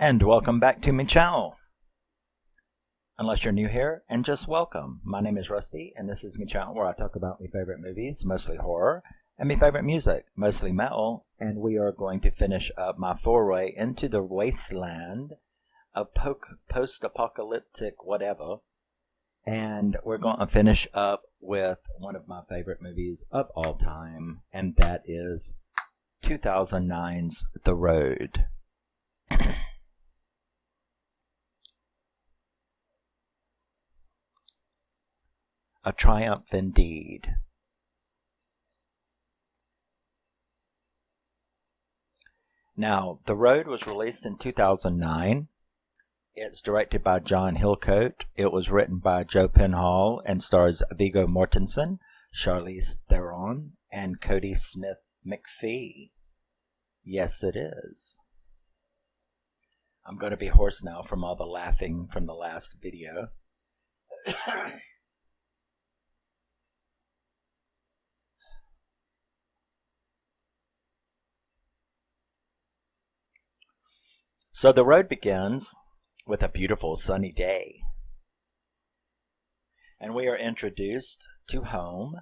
And welcome back to my channel. Unless you're new here, and just welcome. My name is Rusty, and this is my channel where I talk about my favorite movies, mostly horror, and my favorite music, mostly metal, and we are going to finish up my foray into the wasteland of post-apocalyptic whatever, and we're going to finish up with one of my favorite movies of all time, and that is 2009's The Road. A triumph indeed. Now, The Road was released in 2009. It's directed by John Hillcoat. It was written by Joe Penhall and stars Viggo Mortensen, Charlize Theron, and Kodi Smit-McPhee. Yes, it is. I'm going to be hoarse now from all the laughing from the last video. So The Road begins with a beautiful sunny day. And we are introduced to home,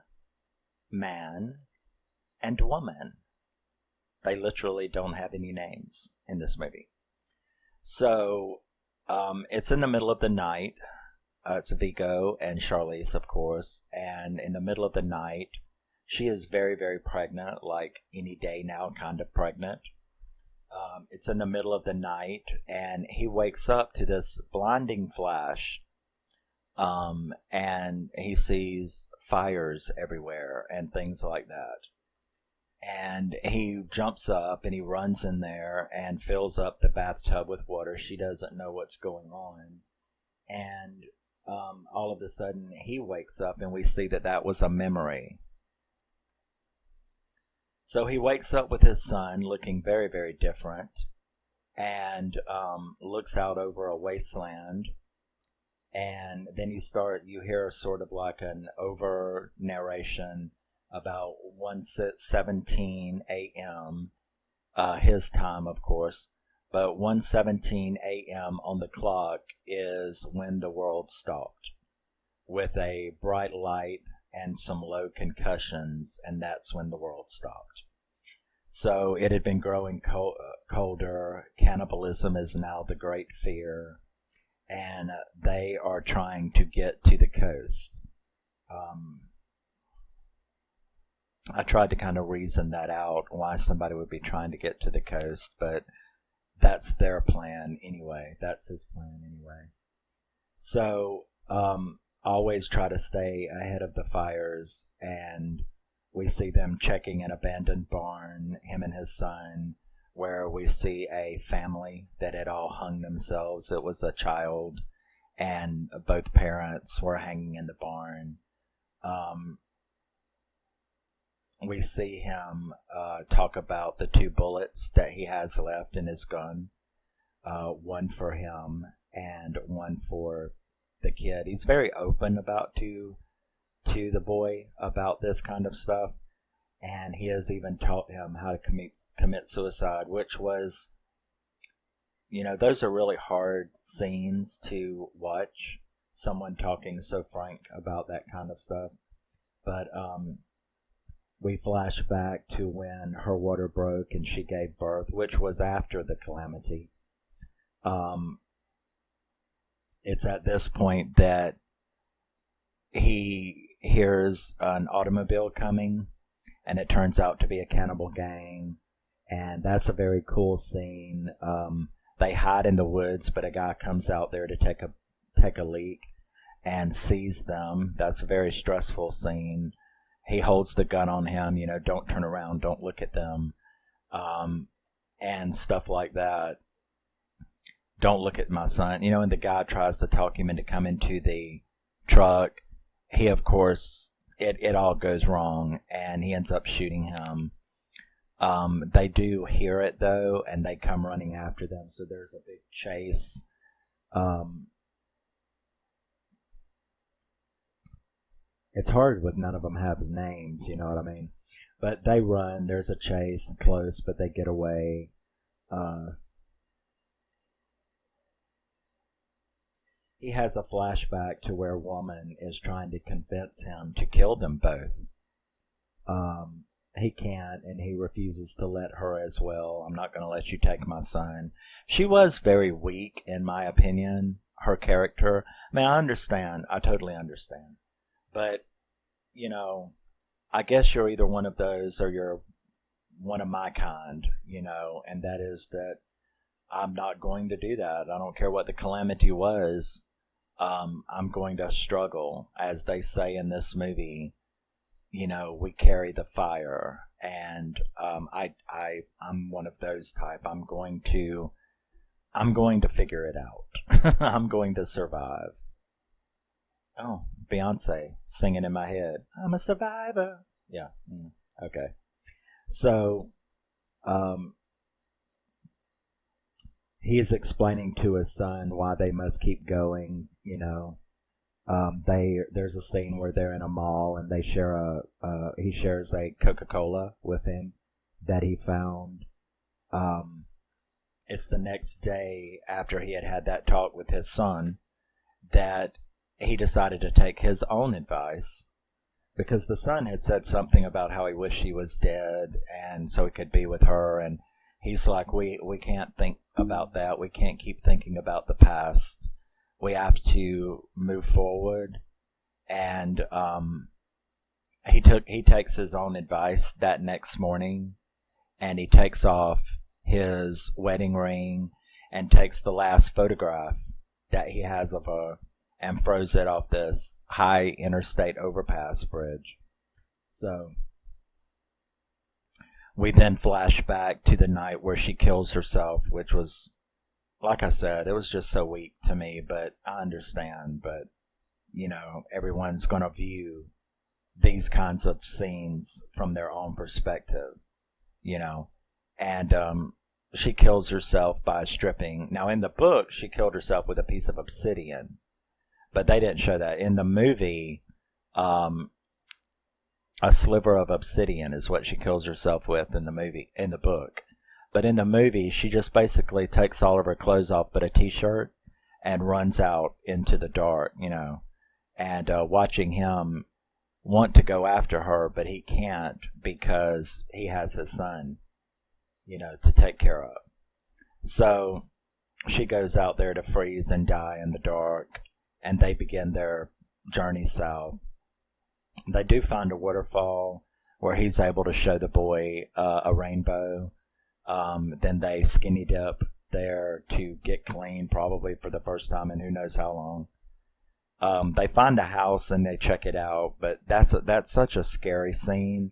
man, and woman. They literally don't have any names in this movie. So it's in the middle of the night. It's Viggo and Charlize, of course. And in the middle of the night, she is very, very pregnant, like any day now, kind of pregnant. It's in the middle of the night, and he wakes up to this blinding flash, and he sees fires everywhere and things like that. And he jumps up and he runs in there and fills up the bathtub with water. She doesn't know what's going on. And all of a sudden, he wakes up, and we see that that was a memory. So he wakes up with his son looking very, very different, and looks out over a wasteland. And then you hear sort of like an over narration about 1:17 a.m. His time, of course, but 1:17 a.m. on the clock is when the world stopped, with a bright light and some low concussions, and that's when the world stopped. So it had been growing colder. Cannibalism is now the great fear, and they are trying to get to the coast. I tried to kind of reason that out, why somebody would be trying to get to the coast, but that's their plan anyway. That's his plan anyway. So always try to stay ahead of the fires, and we see them checking an abandoned barn, him and his son, where we see a family that had all hung themselves. It was a child, and both parents were hanging in the barn. We see him talk about the 2 bullets that he has left in his gun, one for him and one for the kid. He's very open about to the boy about this kind of stuff, and he has even taught him how to commit suicide, which was, those are really hard scenes to watch, someone talking so frank about that kind of stuff. But we flash back to when her water broke and she gave birth, which was after the calamity. It's at this point that he hears an automobile coming, and it turns out to be a cannibal gang, and that's a very cool scene. They hide in the woods, but a guy comes out there to take a leak and sees them. That's a very stressful scene. He holds the gun on him, don't turn around, don't look at them, and stuff like that. Don't look at my son, and the guy tries to talk him into coming to the truck. He, of course, it all goes wrong, and he ends up shooting him. They do hear it, though, and they come running after them, so there's a big chase. It's hard with none of them have names, you know what I mean? But they run, there's a chase close, but they get away. he has a flashback to where a woman is trying to convince him to kill them both. He can't, and he refuses to let her as well. I'm not going to let you take my son. She was very weak, in my opinion, her character. I mean, I understand. I totally understand. But, I guess you're either one of those or you're one of my kind, and that is that I'm not going to do that. I don't care what the calamity was. I'm going to struggle. As they say in this movie, we carry the fire, and I'm one of those type. I'm going to figure it out. I'm going to survive. Oh, Beyonce singing in my head. I'm a survivor. Yeah. Okay. So, he is explaining to his son why they must keep going. There's a scene where they're in a mall and they share he shares a Coca-Cola with him that he found. It's the next day after he had that talk with his son that he decided to take his own advice, because the son had said something about how he wished he was dead and so he could be with her, and he's like, we can't think about that. We can't keep thinking about the past. We have to move forward. And he takes his own advice that next morning, and he takes off his wedding ring and takes the last photograph that he has of her and throws it off this high interstate overpass bridge. So we then flash back to the night where she kills herself, which was, like I said, it was just so weak to me, but I understand. But, everyone's going to view these kinds of scenes from their own perspective, and she kills herself by stripping. Now, in the book, she killed herself with a piece of obsidian, but they didn't show that. In the movie, a sliver of obsidian is what she kills herself with in the book. But in the movie, she just basically takes all of her clothes off but a t-shirt and runs out into the dark, and watching him want to go after her, but he can't because he has his son, to take care of. So she goes out there to freeze and die in the dark, and they begin their journey south. They do find a waterfall where he's able to show the boy a rainbow. Then they skinny dip there to get clean, probably for the first time in who knows how long. They find a house and they check it out, but that's such a scary scene.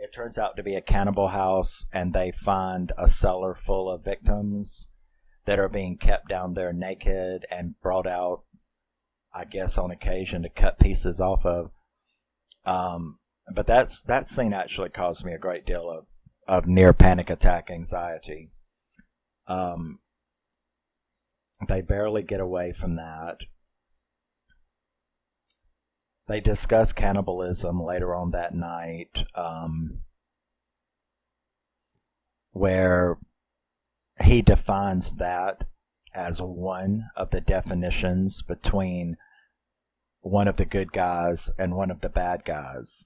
It turns out to be a cannibal house, and they find a cellar full of victims that are being kept down there naked and brought out, I guess, on occasion to cut pieces off of. But that scene actually caused me a great deal of near panic attack anxiety. They barely get away from that. They discuss cannibalism later on that night, where he defines that as one of the definitions between one of the good guys and one of the bad guys.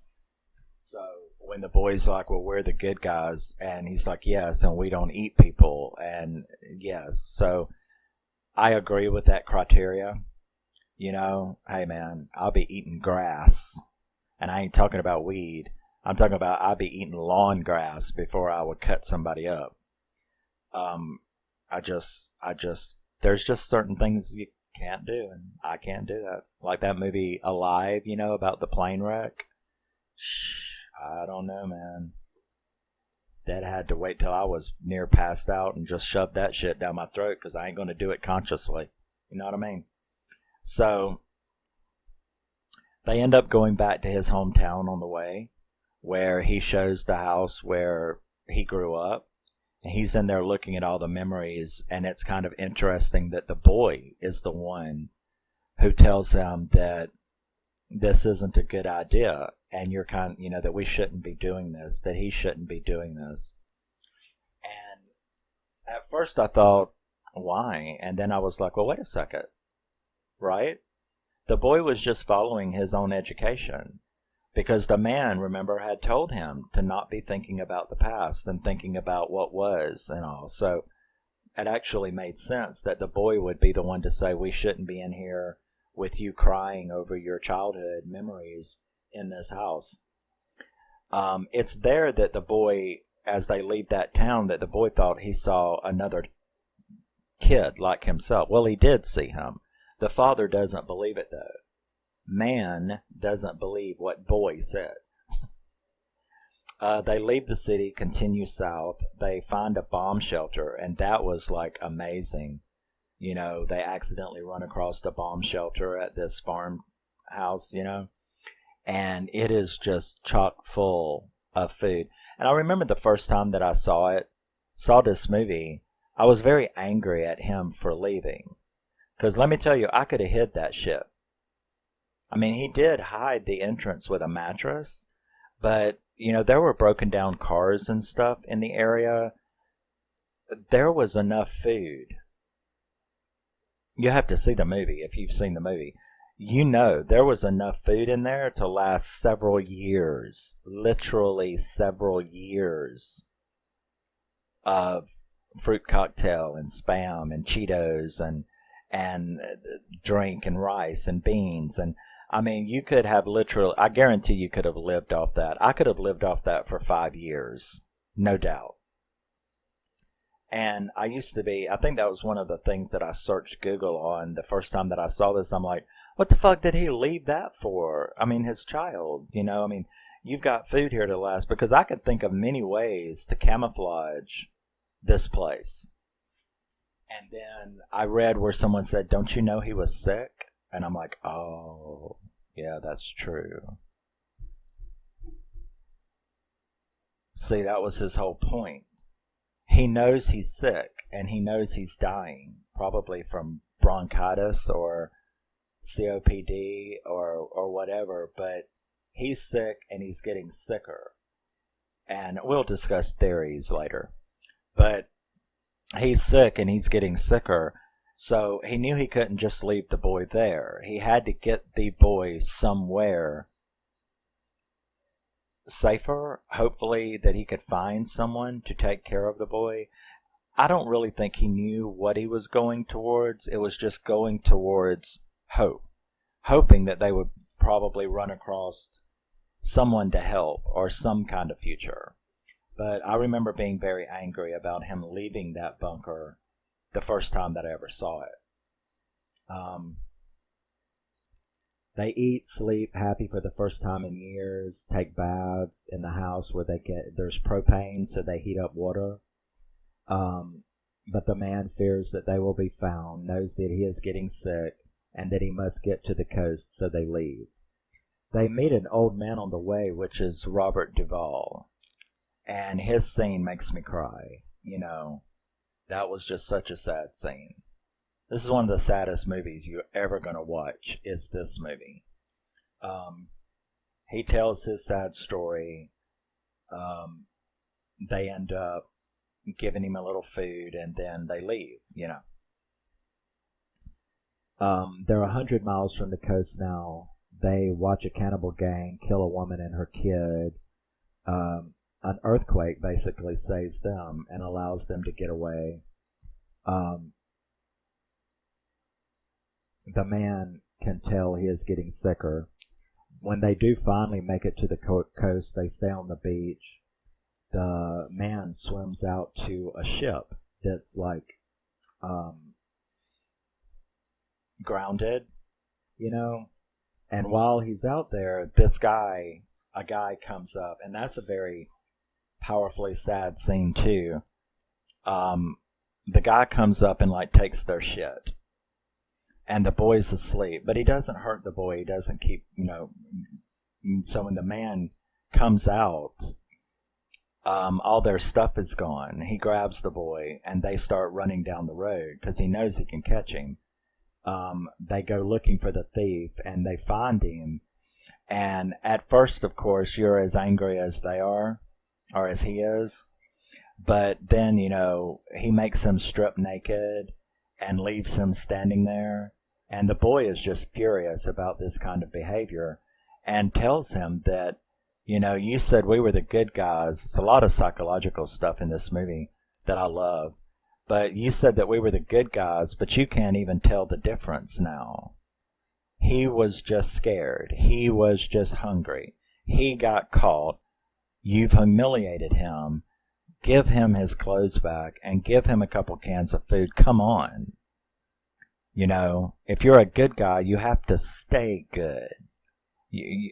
So when the boy's like, well, we're the good guys, and he's like, yes, and we don't eat people, and yes. So I agree with that criteria. Hey man, I'll be eating grass, and I ain't talking about weed. I'm talking about I'll be eating lawn grass before I would cut somebody up. There's just certain things you can't do, and I can't do that. Like that movie Alive, about the plane wreck. I don't know, man. That had to wait till I was near passed out and just shoved that shit down my throat, because I ain't going to do it consciously. You know what I mean? So they end up going back to his hometown on the way, where he shows the house where he grew up. And he's in there looking at all the memories, and it's kind of interesting that the boy is the one who tells him that this isn't a good idea, and you're that we shouldn't be doing this, that he shouldn't be doing this. And at first I thought, why? And then I was like, well, wait a second. right? The boy was just following his own education because the man, remember, had told him to not be thinking about the past and thinking about what was and all. So it actually made sense that the boy would be the one to say, we shouldn't be in here with you crying over your childhood memories in this house. It's there that the boy, as they leave that town, that the boy thought he saw another kid like himself. Well, he did see him. The father doesn't believe it, though. Man doesn't believe what boy said. They leave the city, continue south. They find a bomb shelter, and that was like amazing. You know, they accidentally run across the bomb shelter at this farmhouse, you know, and it is just chock full of food. And I remember the first time that I saw this movie, I was very angry at him for leaving. Because let me tell you, I could have hid that shit. I mean, he did hide the entrance with a mattress, but, you know, there were broken down cars and stuff in the area. There was enough food. You have to see the movie if you've seen the movie. You know, there was enough food in there to last several years, literally several years of fruit cocktail and Spam and Cheetos and drink and rice and beans. And I mean, you could have literally, I guarantee you could have lived off that. I could have lived off that for 5 years, no doubt. And I used to be, I think that was one of the things that I searched Google on the first time that I saw this. I'm like, what the fuck did he leave that for? I mean, his child, you know, I mean, you've got food here to last, because I could think of many ways to camouflage this place. And then I read where someone said, don't you know he was sick? And I'm like, oh, yeah, that's true. See, that was his whole point. He knows he's sick, and he knows he's dying, probably from bronchitis or COPD or whatever, but he's sick and he's getting sicker. And we'll discuss theories later. But he's sick and he's getting sicker, so he knew he couldn't just leave the boy there. He had to get the boy somewhere safer, hopefully that he could find someone to take care of the boy. I don't really think he knew what he was going towards. It was just going towards hope, hoping that they would probably run across someone to help or some kind of future. But I remember being very angry about him leaving that bunker the first time that I ever saw it. They eat, sleep, happy for the first time in years, take baths in the house where there's propane, so they heat up water. But the man fears that they will be found, knows that he is getting sick, and that he must get to the coast, so they leave. They meet an old man on the way, which is Robert Duvall. And his scene makes me cry. You know, that was just such a sad scene. This is one of the saddest movies you're ever going to watch, is this movie. He tells his sad story. They end up giving him a little food, and then they leave, you know. They're 100 miles from the coast now. They watch a cannibal gang kill a woman and her kid. An earthquake basically saves them and allows them to get away. The man can tell he is getting sicker. When they do finally make it to the coast, they stay on the beach. The man swims out to a ship that's like grounded, you know. And while he's out there, a guy comes up, and that's a very powerfully sad scene too. The guy comes up and like takes their shit. And the boy's asleep, but he doesn't hurt the boy. He doesn't keep, you know. So when the man comes out, all their stuff is gone. He grabs the boy, and they start running down the road because he knows he can catch him. They go looking for the thief, and they find him. And at first, of course, you're as angry as they are, or as he is. But then, you know, he makes him strip naked and leaves him standing there. And the boy is just furious about this kind of behavior and tells him that, you said we were the good guys. It's a lot of psychological stuff in this movie that I love. But you said that we were the good guys, but you can't even tell the difference now. He was just scared. He was just hungry. He got caught. You've humiliated him. Give him his clothes back and give him a couple cans of food. Come on. If you're a good guy, you have to stay good.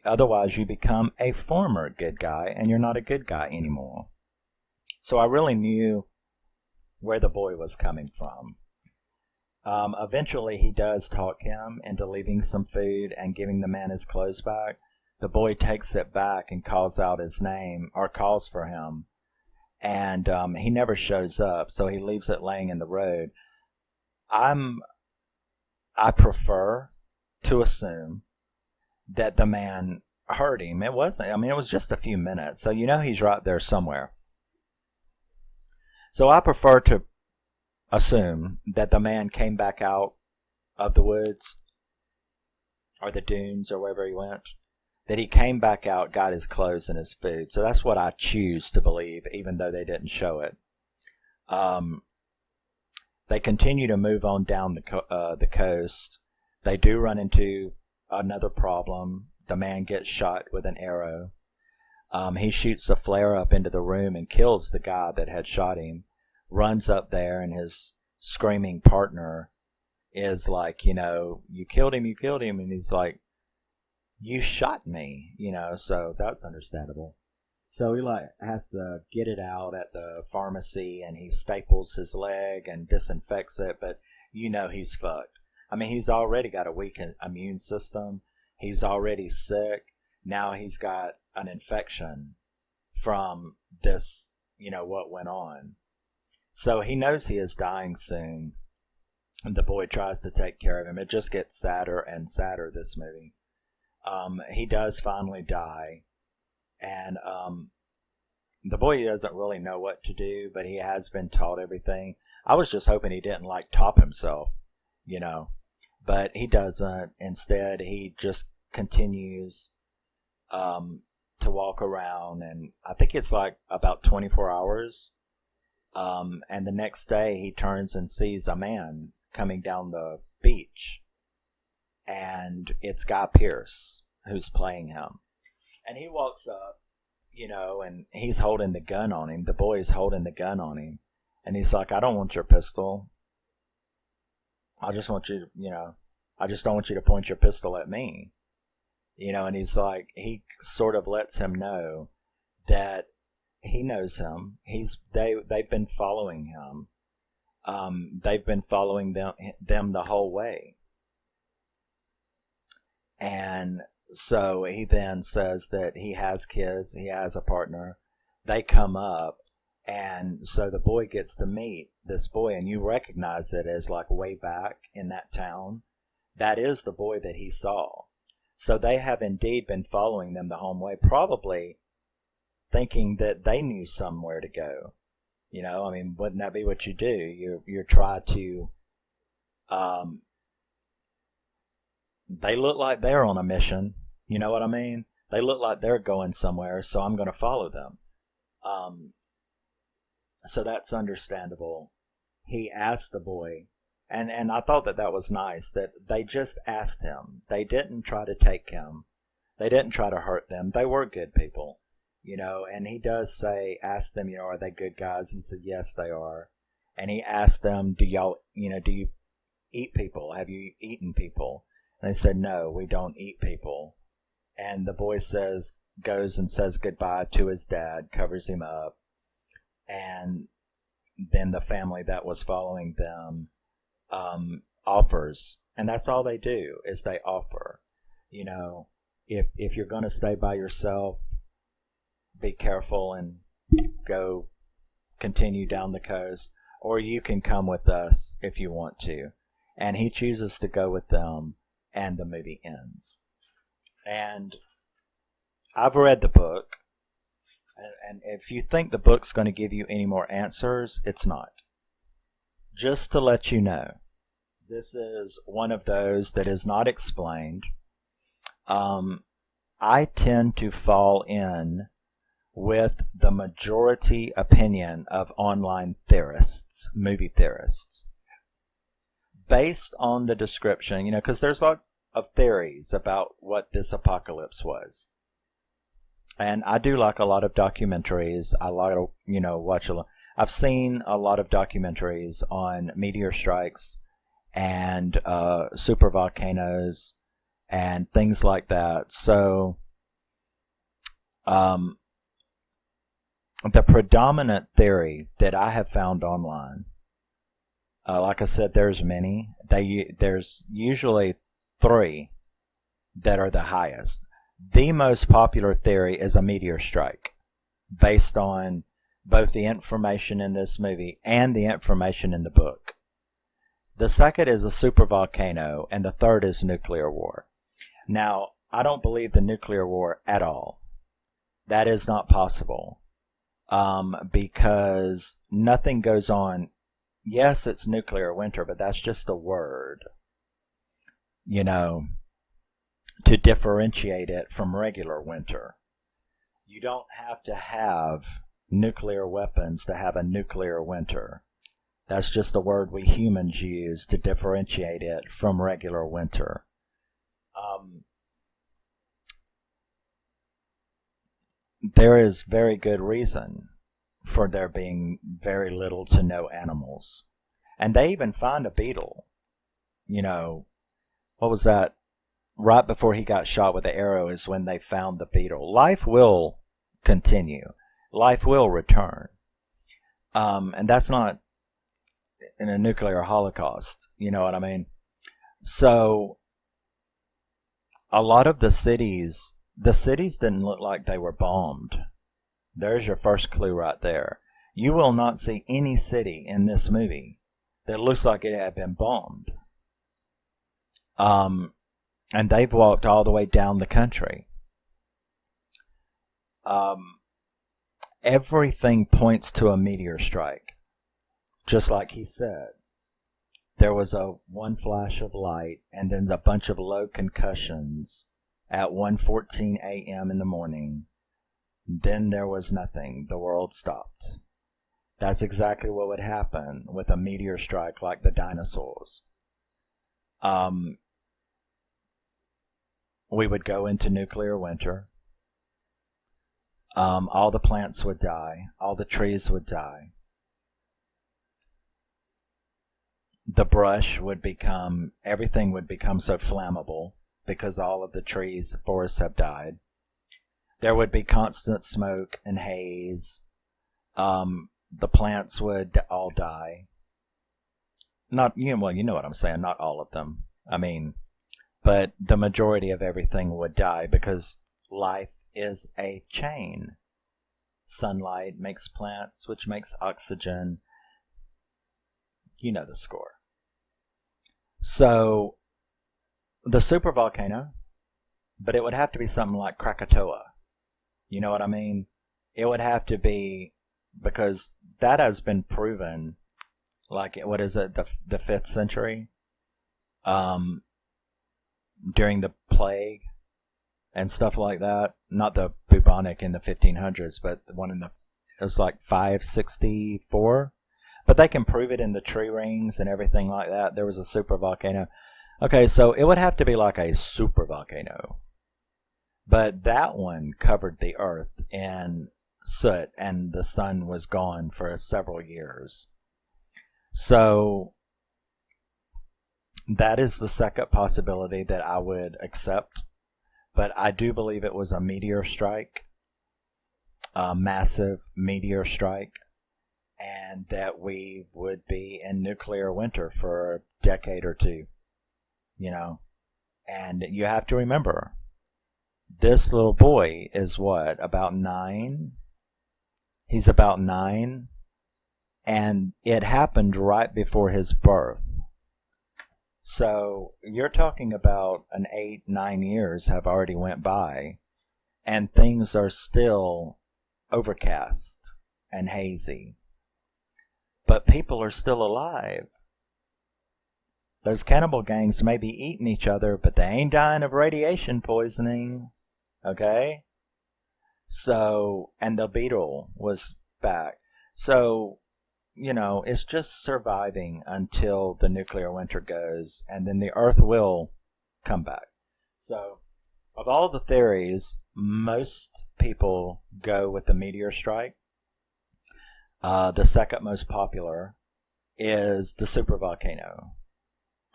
Otherwise, you become a former good guy, and you're not a good guy anymore. So I really knew where the boy was coming from. Eventually, he does talk him into leaving some food and giving the man his clothes back. The boy takes it back and calls out his name, or calls for him. And he never shows up, so he leaves it laying in the road. I prefer to assume that the man heard him. It was just a few minutes, so he's right there somewhere. So I prefer to assume that the man came back out of the woods or the dunes or wherever he went, that he came back out, got his clothes and his food. So that's what I choose to believe, even though they didn't show it. They continue to move on down the coast. They do run into another problem. The man gets shot with an arrow. He shoots a flare up into the room and kills the guy that had shot him. Runs up there, and his screaming partner is like, you killed him. And he's like, you shot me, so that's understandable. So he has to get it out at the pharmacy, and he staples his leg and disinfects it, but he's fucked. He's already got a weak immune system. He's already sick. Now he's got an infection from this, what went on. So he knows he is dying soon, and the boy tries to take care of him. It just gets sadder and sadder, this movie. He does finally die, and the boy doesn't really know what to do, but he has been taught everything. I was just hoping he didn't top himself, but he doesn't. Instead, he just continues to walk around, and I think it's about 24 hours. And the next day he turns and sees a man coming down the beach, and it's Guy Pearce who's playing him. And he walks up, and he's holding the gun on him. The boy's holding the gun on him, and he's like, I don't want your pistol. I just want you to, I just don't want you to point your pistol at me. And he's like, he sort of lets him know that he knows him. They've been following him. They've been following them the whole way. And so he then says that he has kids, he has a partner. They come up, and so the boy gets to meet this boy, and you recognize it as way back in that town. That is the boy that he saw. So they have indeed been following them the whole way, probably thinking that they knew somewhere to go. Wouldn't that be what you do? You try to, they look like they're on a mission. You know what I mean? They look like they're going somewhere, so I'm going to follow them. So that's understandable. He asked the boy, and I thought that was nice, that they just asked him. They didn't try to take him. They didn't try to hurt them. They were good people. And he does ask them, are they good guys? He said, yes, they are. And he asked them, do you eat people? Have you eaten people? And they said, no, we don't eat people. And the boy goes and says goodbye to his dad, covers him up. And then the family that was following them offers. And that's all they do, is they offer. If you're going to stay by yourself, be careful and go continue down the coast, or you can come with us if you want to. And he chooses to go with them, and the movie ends. And I've read the book, and if you think the book's going to give you any more answers, it's not. Just to let you know, This is one of those that is not explained. I tend to fall in with the majority opinion of online theorists, movie theorists, based on the description, because there's lots of theories about what this apocalypse was. And I do like a lot of documentaries. I like to, watch a lot. I've seen a lot of documentaries on meteor strikes and super volcanoes and things like that. So, the predominant theory that I have found online, like I said, there's many. There's usually 3 that are the highest. The most popular theory is a meteor strike, based on both the information in this movie and the information in the book. The second is a supervolcano, and the third is nuclear war. Now, I don't believe the nuclear war at all. That is not possible, because nothing goes on. Yes, it's nuclear winter, but that's just a word, to differentiate it from regular winter. You don't have to have nuclear weapons to have a nuclear winter. That's just a word we humans use to differentiate it from regular winter. There is very good reason for there being very little to no animals. And they even find a beetle. What was that? Right before he got shot with the arrow is when they found the beetle. Life will continue. Life will return. And that's not in a nuclear holocaust. You know what I mean? So, a lot of the cities didn't look like they were bombed. There's your first clue right there. You will not see any city in this movie that looks like it had been bombed. And they've walked all the way down the country. Everything points to a meteor strike. Just like he said. There was one flash of light and then a bunch of low concussions at 1:14 a.m. in the morning. Then there was nothing. The world stopped. That's exactly what would happen with a meteor strike like the dinosaurs. We would go into nuclear winter. All the plants would die. All the trees would die. The brush would become, everything would become so flammable because all of the trees, forests have died. There would be constant smoke and haze. The plants would all die. Not, you know what I'm saying, not all of them. But the majority of everything would die because life is a chain. Sunlight makes plants, which makes oxygen. You know the score. So, the supervolcano, but it would have to be something like Krakatoa. You know what I mean? It would have to be, because that has been proven, like, what is it, the 5th century? During the plague and stuff like that. Not the bubonic in the 1500s, but the one it was like 564. But they can prove it in the tree rings and everything like that. There was a supervolcano. Okay, so it would have to be like a supervolcano. But that one covered the earth in soot and the sun was gone for several years. So that is the second possibility that I would accept. But I do believe it was a meteor strike, a massive meteor strike, and that we would be in nuclear winter for a decade or two, And you have to remember, this little boy is what, about 9? He's about 9, and it happened right before his birth. So you're talking about 8-9 years have already went by, and things are still overcast and hazy. But people are still alive. Those cannibal gangs may be eating each other, but they ain't dying of radiation poisoning. Okay? So, and the beetle was back. So, it's just surviving until the nuclear winter goes, and then the Earth will come back. So, of all the theories, most people go with the meteor strike. The second most popular is the supervolcano,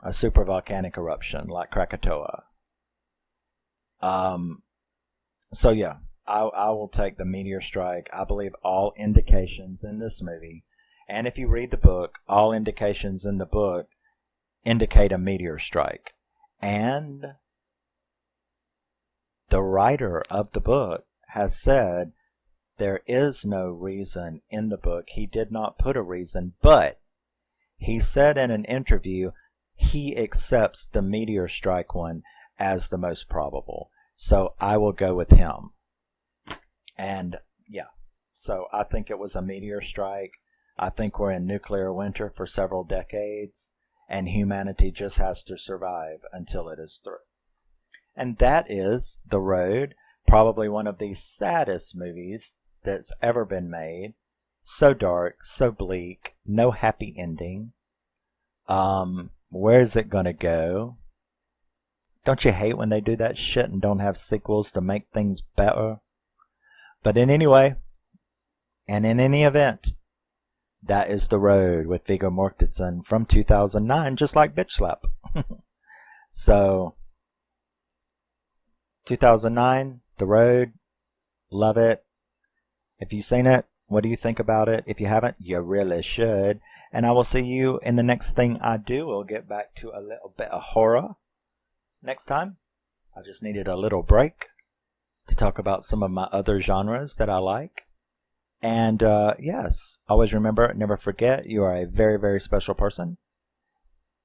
a supervolcanic eruption like Krakatoa. So yeah, I will take the meteor strike. I believe all indications in this movie, and if you read the book, all indications in the book indicate a meteor strike. And the writer of the book has said there is no reason in the book. He did not put a reason, but he said in an interview he accepts the meteor strike one as the most probable. So I will go with him. And yeah, so I think it was a meteor strike. I think we're in nuclear winter for several decades, and humanity just has to survive until it is through. And that is The Road, probably one of the saddest movies that's ever been made. So dark, so bleak, no happy ending. Where's it gonna go? Don't you hate when they do that shit and don't have sequels to make things better? But in any way, and in any event, that is The Road with Viggo Mortensen from 2009, just like Bitch Slap. So, 2009, The Road, love it. If you've seen it, what do you think about it? If you haven't, you really should. And I will see you in the next thing I do. We'll get back to a little bit of horror next time. I just needed a little break to talk about some of my other genres that I like. And yes, always remember, never forget, you are a very, very special person.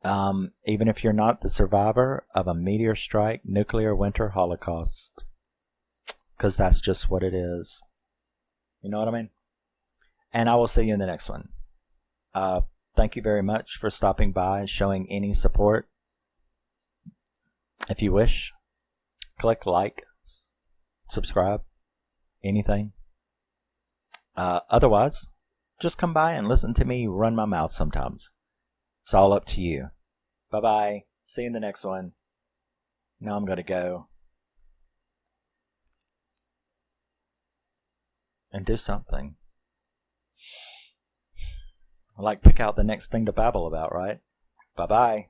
Even if you're not the survivor of a meteor strike, nuclear winter holocaust. Because that's just what it is. You know what I mean? And I will see you in the next one. Thank you very much for stopping by and showing any support. If you wish, click like, subscribe, anything. Otherwise, just come by and listen to me run my mouth sometimes. It's all up to you. Bye-bye. See you in the next one. Now I'm going to go and do something. Like pick out the next thing to babble about, right? Bye-bye.